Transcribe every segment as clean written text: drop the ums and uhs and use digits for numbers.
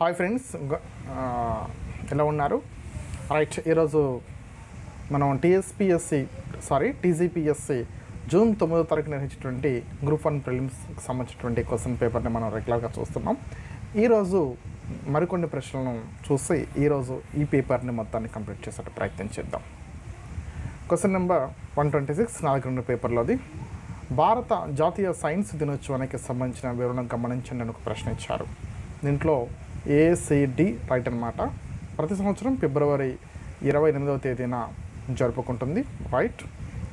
Hi friends, ఎలా ఉన్నారు? Right, ఈరోజు మనం టీజీపీఎస్సి జూన్ 9వ తారీఖు నిర్వహించినటువంటి గ్రూప్ 1 ప్రిలిమ్స్కి సంబంధించినటువంటి క్వశ్చన్ పేపర్ని మనం రెగ్యులర్గా చూస్తున్నాం. ఈరోజు మరికొన్ని ప్రశ్నలను చూసి ఈరోజు ఈ పేపర్ని మొత్తాన్ని కంప్లీట్ చేసే ప్రయత్నం చేద్దాం. Question number 126 4 పేపర్లోది. భారత జాతీయ సైన్స్ దినోత్సవానికి సంబంధించిన వివరణ గమనించండి అని ఒక ప్రశ్న ఇచ్చారు. దీంట్లో ఏసిడి రైట్ అనమాట. ప్రతి సంవత్సరం ఫిబ్రవరి 28వ తేదీన జరుపుకుంటుంది. రైట్.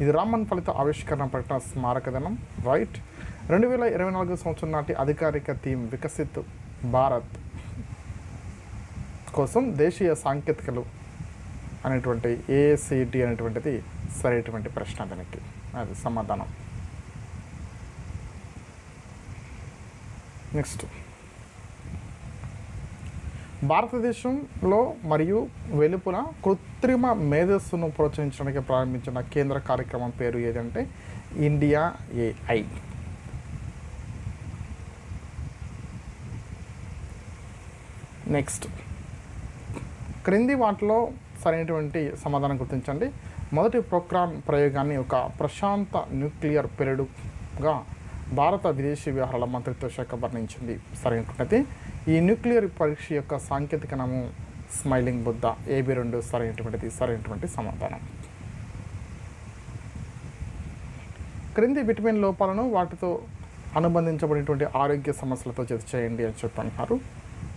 ఇది రామన్ ఫలిత ఆవిష్కరణ ప్రకటన స్మారక దినం. రైట్. 2024 సంవత్సరం నాటి అధికారిక థీమ్ వికసిత్ భారత్ కోసం దేశీయ సాంకేతికలు అనేటువంటి ఏసిడి అనేటువంటిది సరైనటువంటి ప్రశ్న. దానికి అది సమాధానం. నెక్స్ట్, భారతదేశంలో మరియు వెలుపల కృత్రిమ మేధస్సును ప్రోత్సహించడానికి ప్రారంభించిన కేంద్ర కార్యక్రమం పేరు ఏదంటే ఇండియా ఏఐ. నెక్స్ట్, క్రింది వాటిలో సరైనటువంటి సమాధానం గుర్తించండి. మొదటి పోఖ్రాన్ ప్రయోగాన్ని ఒక ప్రశాంత న్యూక్లియర్ పీరియడ్గా భారత విదేశీ వ్యవహారాల మంత్రిత్వ శాఖ వర్ణించింది. సరైనటువంటిది. ఈ న్యూక్లియర్ పరీక్ష యొక్క సాంకేతిక నామం స్మైలింగ్ బుద్ధ. AB2 సరైనటువంటి సమాధానం. క్రింది విటమిన్ లోపాలను వాటితో అనుబంధించబడినటువంటి ఆరోగ్య సమస్యలతో జత చేయండి అని చెప్పంటున్నారు.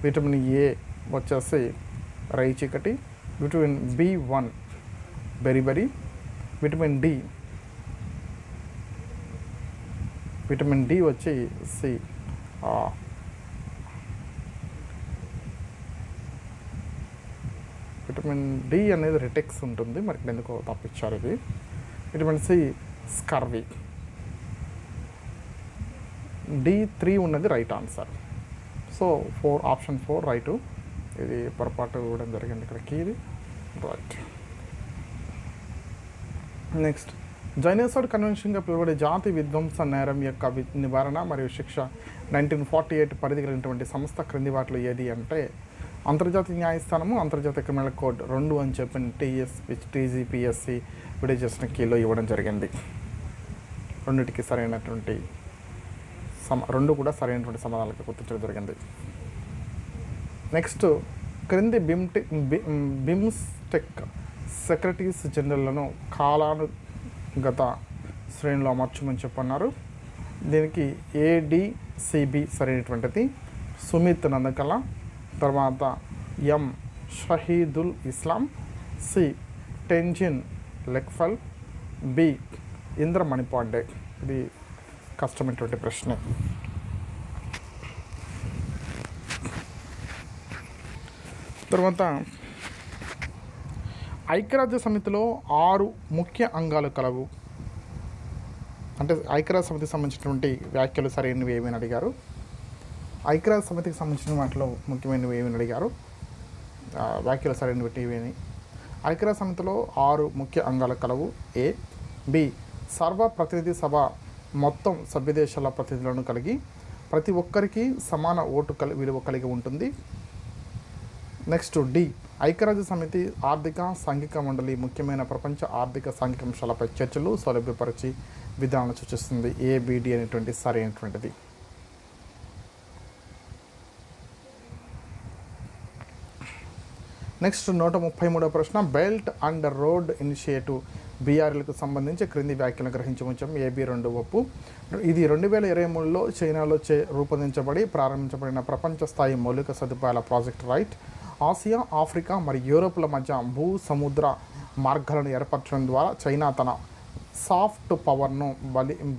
విటమిన్ ఏ వచ్చేసి రై చీకటి, vitamin B1 beriberi, vitamin D వచ్చి సి విటమిన్ డి అనేది రిటెక్స్ ఉంటుంది, మరి ఇక్కడ ఎందుకో తప్పించారు ఇది. Vitamin C scurvy. D3 ఉన్నది right answer. So option 4 right. ఇది పొరపాటు ఇవ్వడం జరిగింది ఇక్కడికి. ఇది రైట్. నెక్స్ట్, జైనోసైడ్ కన్వెన్షన్గా పిలువబడే జాతి విధ్వంస నేరం యొక్క నివారణ మరియు శిక్ష 1948 పరిధి కలిగినటువంటి సంస్థ క్రింది వాటిలో ఏది అంటే అంతర్జాతీయ న్యాయస్థానము, అంతర్జాతీయ క్రిమినల్ కోడ్ 2 అని చెప్పిన టీజీపీఎస్సి విడుదల చేసిన కీలో ఇవ్వడం జరిగింది. రెండింటికి సరైనటువంటి 2 కూడా సరైనటువంటి సమాధానాలకు గుర్తించడం జరిగింది. నెక్స్ట్, క్రింది బిమ్స్టెక్ సెక్రటరీస్ జనరల్లను కాలానుగత శ్రేణిలో అమర్చమని చెప్పన్నారు. దీనికి ADCB సరైనటువంటిది. సుమిత్ నందకల, తర్వాత ఎం షహీదుల్ ఇస్లాం, సి టెంజిన్ లెక్ఫల్, బి ఇంద్రమణి పాండే. ఇది కష్టమైనటువంటి ప్రశ్న. తర్వాత, ఐక్యరాజ్య సమితిలో 6 ముఖ్య అంగాలు కలవు. అంటే ఐక్యరాజ్య సమితికి సంబంధించినటువంటి వ్యాఖ్యలు సరైనవి ఏమని అడిగారు. ఐక్యరాజ్య సమితికి సంబంధించిన వాటిలో ముఖ్యమైనవి ఏమని అడిగారు, వ్యాఖ్యలు సరైనవి ఏమని. ఐక్యరాజ్య సమితిలో 6 ముఖ్య అంగాలు కలవు. ఏ. బి సర్వ ప్రతినిధి సభ మొత్తం సభ్యదేశాల ప్రతినిధులను కలిగి ప్రతి ఒక్కరికి సమాన ఓటు విలువ కలిగి ఉంటుంది. నెక్స్ట్, డి ఐక్యరాజ్య సమితి ఆర్థిక సాంఘిక మండలి ముఖ్యమైన ప్రపంచ ఆర్థిక సాంఘిక అంశాలపై చర్చలు సౌలభ్యపరిచి విధానాలను సూచిస్తుంది. ABD అనేటువంటి సరైనటువంటిది. నెక్స్ట్, 133వ ప్రశ్న. బెల్ట్ అండ్ రోడ్ ఇనిషియేటివ్ BRLకు సంబంధించి క్రింది వ్యాఖ్యలను గ్రహించవచ్చాం. AB2 ఒప్పు. ఇది 2023లో చైనాలో రూపొందించబడి ప్రారంభించబడిన ప్రపంచ స్థాయి మౌలిక సదుపాయాల ప్రాజెక్ట్. రైట్. ఆసియా, ఆఫ్రికా మరియు యూరోప్ల మధ్య భూ సముద్ర మార్గాలను ఏర్పరచడం ద్వారా చైనా తన సాఫ్ట్ పవర్ను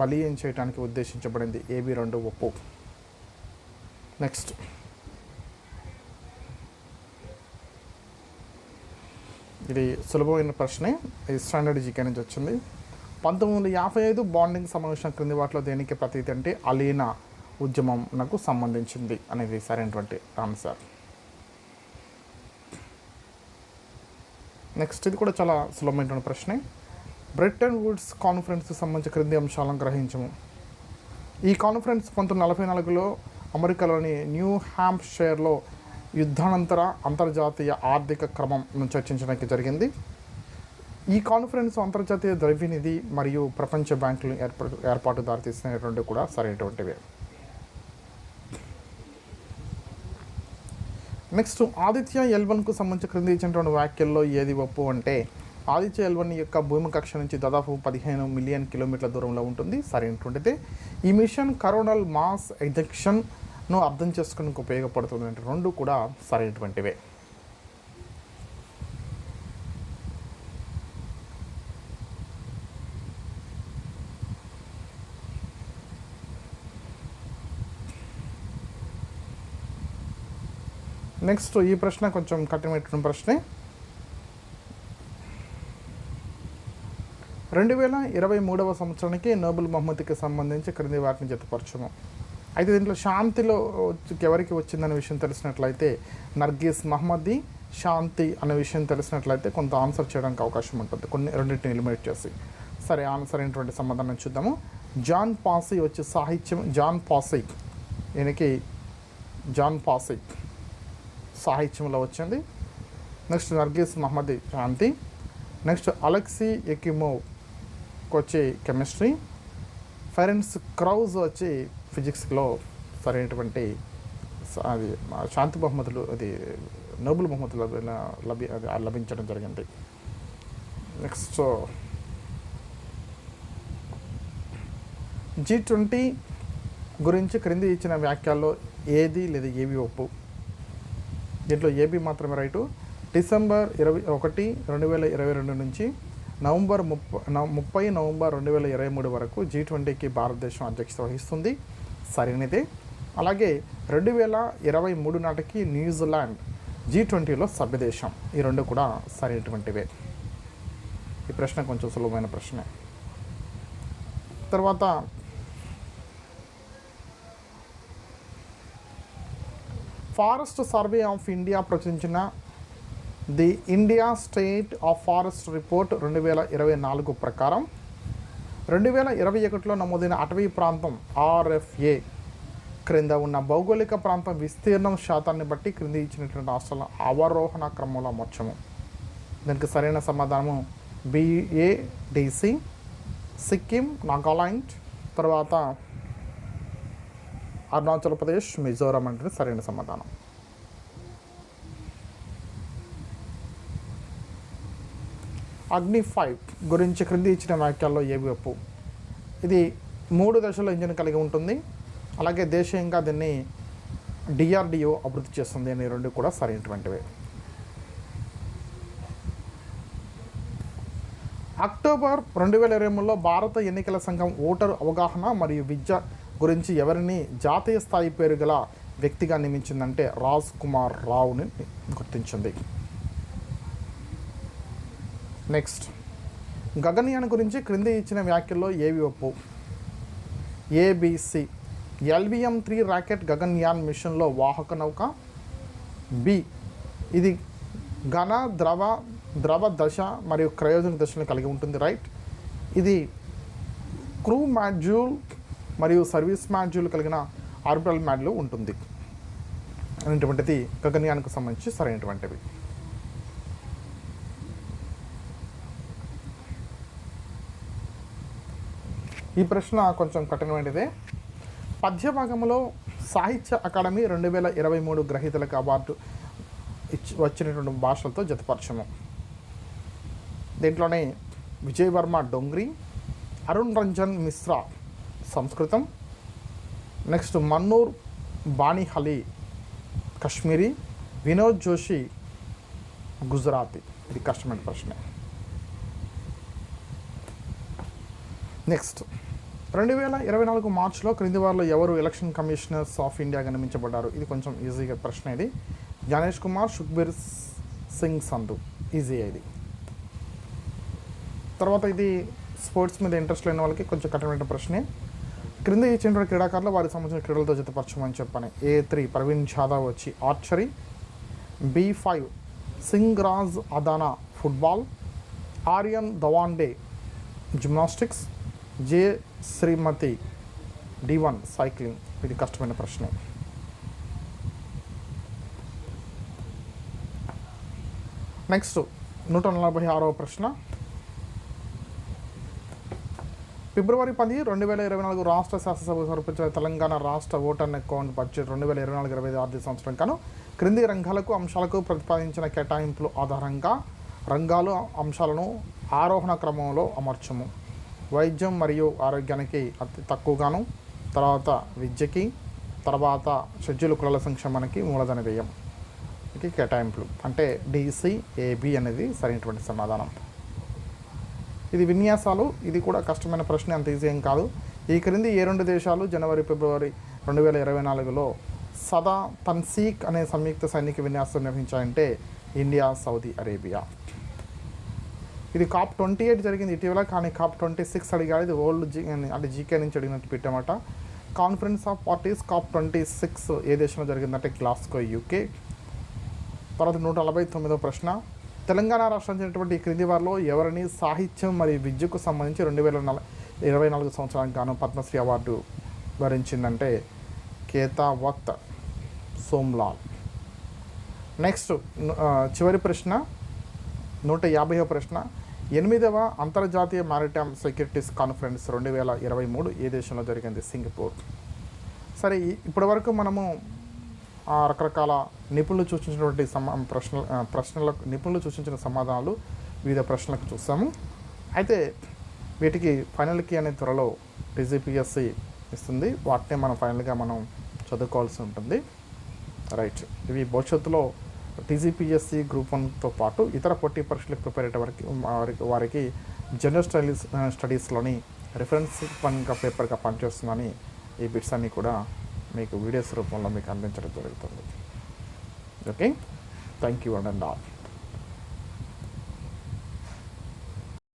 బలీయం చేయడానికి ఉద్దేశించబడింది. AB2 ఒప్పు. నెక్స్ట్, ఇది సులభమైన ప్రశ్నే. ఇది స్టాండర్డ్ జీకే నుంచి వచ్చింది. 1955 బాండింగ్ సమావేశం క్రింది వాటిలో దేనికి ప్రతీతి అంటే అలీనా ఉద్యమంకు సంబంధించింది అనేది సరైనటువంటి ఆన్సర్. నెక్స్ట్, ఇది కూడా చాలా సులభమైనటువంటి ప్రశ్నే. బ్రెటన్ వుడ్స్ కాన్ఫరెన్స్కి సంబంధించిన క్రింది అంశాలను గ్రహించము. ఈ కాన్ఫరెన్స్ 1944లో అమెరికాలోని న్యూ హ్యాంప్షైర్లో యుద్ధానంతర అంతర్జాతీయ ఆర్థిక క్రమంను చర్చించడానికి జరిగింది. ఈ కాన్ఫరెన్స్ అంతర్జాతీయ ద్రవ్యనిధి మరియు ప్రపంచ బ్యాంకులు ఏర్పాటు దారితీసిన రెండు కూడా సరైనటువంటివే. నెక్స్ట్, ఆదిత్య L1కు సంబంధించి క్రింది ఇచ్చినటువంటి వ్యాఖ్యల్లో ఏది ఒప్పు అంటే, ఆదిత్య L1 యొక్క భూమి కక్ష నుంచి దాదాపు 15 మిలియన్ కిలోమీటర్ల దూరంలో ఉంటుంది, సరైనటువంటిది. ఈ మిషన్ కరోనల్ మాస్ ఎజెక్షన్ను అర్థం చేసుకోవడానికి ఉపయోగపడుతుంది అంటే రెండు కూడా సరైనటువంటివే. నెక్స్ట్, ఈ ప్రశ్న కొంచెం కఠినమైన ప్రశ్నే. 2023 సంవత్సరానికి నోబెల్ బహుమతికి సంబంధించి క్రింది వాటిని జతపరచము. అయితే దీంట్లో శాంతిలో ఎవరికి వచ్చిందనే విషయం తెలిసినట్లయితే నర్గీస్ మహమ్మదీ. శాంతి అనే విషయం తెలిసినట్లయితే కొంత ఆన్సర్ చేయడానికి అవకాశం ఉంటుంది, రెండింటిని ఎలిమినేట్ చేసి. సరే, ఆన్సర్ అయినటువంటి సమాధానం చూద్దాము. జాన్ పాసీ వచ్చి సాహిత్యం, జాన్ పాసీ సాహిత్యంలో వచ్చింది. నెక్స్ట్ నర్గీస్ మహమ్మదీ శాంతి. నెక్స్ట్ అలెక్సీ ఎకిమోవ్ వచ్చి కెమిస్ట్రీ. ఫెరెన్స్ క్రౌజ్ వచ్చి ఫిజిక్స్లో సరైనటువంటి అది శాంతి బహుమతులు, అది నోబెల్ బహుమతులు లభించడం జరిగింది. నెక్స్ట్ G20 గురించి క్రింది ఇచ్చిన వ్యాఖ్యల్లో ఏది లేదా ఏవి ఒప్పు. దీంట్లో ఏబీ మాత్రమే రైటు. డిసెంబర్ 21, 2022 నుంచి నవంబర్ 2023 వరకు G20కి భారతదేశం అధ్యక్షత వహిస్తుంది, సరైనదే. అలాగే 2023 నాటికి న్యూజిలాండ్ G20లో సభ్యదేశం. ఈ రెండు కూడా సరైనటువంటివే. ఈ ప్రశ్న కొంచెం సులభమైన ప్రశ్నే. తర్వాత ఫారెస్ట్ సర్వే ఆఫ్ ఇండియా ప్రచురించిన the India state of forest report 2024 ప్రకారం 2021లో నమోదైన అటవీ ప్రాంతం RFA క్రింద ఉన్న భౌగోళిక ప్రాంతం విస్తీర్ణం శాతాన్ని బట్టి క్రింది ఇచ్చినటువంటి రాష్ట్రాల అవరోహణ క్రమంలో అమర్చము. దీనికి సరైన సమాధానము BADC, సిక్కిం, నాగాలాండ్, తర్వాత అరుణాచల్ ప్రదేశ్, మిజోరాం అంటే సరైన సమాధానం. అగ్ని 5 గురించి క్రింది ఇచ్చిన వ్యాఖ్యల్లో ఏవి ఒప్పు. ఇది 3 దశల ఇంజిన్ కలిగి ఉంటుంది. అలాగే దేశీయంగా దీన్ని DRDO అభివృద్ధి చేస్తుంది అని రెండు కూడా సరైనటువంటివే. అక్టోబర్ 2023లో భారత ఎన్నికల సంఘం ఓటరు అవగాహన మరియు విద్య గురించి ఎవరిని జాతీయ స్థాయి పేరు గల వ్యక్తిగా నియమించిందంటే రాజ్ కుమార్ రావుని గుర్తించింది. నెక్స్ట్, గగన్యాన్ గురించి క్రింది ఇచ్చిన వ్యాఖ్యల్లో ఏవి ఒప్పు. ABC, LVM-3 రాకెట్ గగన్యాన్ మిషన్లో వాహక నౌక. B, ఇది ఘన, ద్రవ దశ మరియు క్రయోజనిక దశలను కలిగి ఉంటుంది, రైట్. ఇది క్రూ మాడ్యూల్ మరియు సర్వీస్ మాడ్యూల్ కలిగిన ఆర్బిటల్ మాడ్యూల్ ఉంటుంది అనేటువంటిది గగన్యాన్కు సంబంధించి సరైనటువంటివి. ఈ ప్రశ్న కొంచెం కఠినమైనదే. పద్య భాగంలో సాహిత్య అకాడమీ 2023 గ్రహీతలకు అవార్డు వచ్చినటువంటి భాషలతో జతపరచము. దీంట్లోనే విజయ్ వర్మ డోంగ్రీ, అరుణ్ రంజన్ మిశ్రా సంస్కృతం, నెక్స్ట్ మన్నూర్ బానిహలి కశ్మీరీ, వినోద్ జోషి గుజరాతీ. ఇది కష్టమైన ప్రశ్న. నెక్స్ట్, 2024 మార్చిలో క్రింది వారిలో ఎవరు ఎలక్షన్ కమిషనర్స్ ఆఫ్ ఇండియాగా నియమించబడ్డారు. ఇది కొంచెం ఈజీగా ప్రశ్న. ఇది జ్ఞానేష్ కుమార్, సుఖ్బీర్ సింగ్ సంధు. ఈజీ ఇది. తర్వాత ఇది స్పోర్ట్స్ మీద ఇంట్రెస్ట్ లేని వాళ్ళకి కొంచెం కఠినమైన ప్రశ్నే. క్రింద ఇచ్చిన క్రీడాకారులు వారికి సంబంధించిన క్రీడలతో జతపరచమని చెప్పాను. A3 ప్రవీణ్ జాదవ్ వచ్చి archery, B5 Singh Raj Adana football, Aryan Dawande gymnastics, J Shrimati D1 cycling. ఇది కష్టమైన ప్రశ్నే. నెక్స్ట్ 146వ ప్రశ్న. ఫిబ్రవరి 10, 2024 రాష్ట్ర శాసనసభ సమర్పించిన తెలంగాణ రాష్ట్ర ఓటర్ అకౌంట్ బడ్జెట్ 2024-25 ఆర్థిక సంవత్సరం గాను క్రింది రంగాలకు అంశాలకు ప్రతిపాదించిన కేటాయింపుల ఆధారంగా రంగాలు అంశాలను ఆరోహణ క్రమంలో అమర్చము. వైద్యం మరియు ఆరోగ్యానికి అతి తక్కువగాను, తర్వాత విద్యకి, తర్వాత షెడ్యూల్ కులాల సంక్షేమానికి మూలధన వ్యయం కేటాయింపులు అంటే DCAB అనేది సరైనటువంటి సమాధానం. ఇది విన్యాసాలు, ఇది కూడా కష్టమైన ప్రశ్న, అంత ఈజీ ఏం కాదు. ఈ క్రింది ఏ 2 దేశాలు జనవరి, ఫిబ్రవరి 2024లో సదా తన్సీక్ అనే సంయుక్త సైనిక విన్యాసం నిర్వహించాయంటే ఇండియా, సౌదీ అరేబియా. ఇది COP 28 జరిగింది ఇటీవల, కానీ COP 26 అడిగాడు. ఇది ఓల్డ్ అంటే జీకే నుంచి అడిగినట్టు పెట్టామట. కాన్ఫరెన్స్ ఆఫ్ పార్టీస్ COP 26 ఏ దేశంలో జరిగిందంటే గ్లాస్గో, UK. తర్వాత 149వ ప్రశ్న. తెలంగాణ రాష్ట్రం చెందినటువంటి ఈ క్రింది వారిలో ఎవరిని సాహిత్యం మరియు విద్యకు సంబంధించి 2024 సంవత్సరానికి గాను పద్మశ్రీ అవార్డు వరించిందంటే కేతావత్ సోమ్లాల్. నెక్స్ట్ చివరి ప్రశ్న 150వ ప్రశ్న. 8వ అంతర్జాతీయ మారిటైమ్ సెక్యూరిటీస్ కాన్ఫరెన్స్ 2023 ఏ దేశంలో జరిగింది? సింగపూర్. సరే, ఇప్పటివరకు మనము రకరకాల నిపుణులు సూచించినటువంటి ప్రశ్నలకు నిపుణులు సూచించిన సమాధానాలు వివిధ ప్రశ్నలకు చూసాము. అయితే వీటికి ఫైనల్ కీ అనే త్వరలో TGPSC ఇస్తుంది. వాటినే మనం ఫైనల్గా మనం చదువుకోవాల్సి ఉంటుంది. రైట్, ఇవి భవిష్యత్తులో TGPSC గ్రూప్ 1తో పాటు ఇతర పోటీ పరీక్షలకు ప్రిపేర్ అయ్యే వారికి జనరల్ స్టడీస్లోని రిఫరెన్స్ పేపర్గా పనిచేస్తుందని ఈ బిట్స్ అన్నీ కూడా మీకు వీడియోస్ రూపంలో మీకు అందించడం జరుగుతుంది. Okay, thank you and all.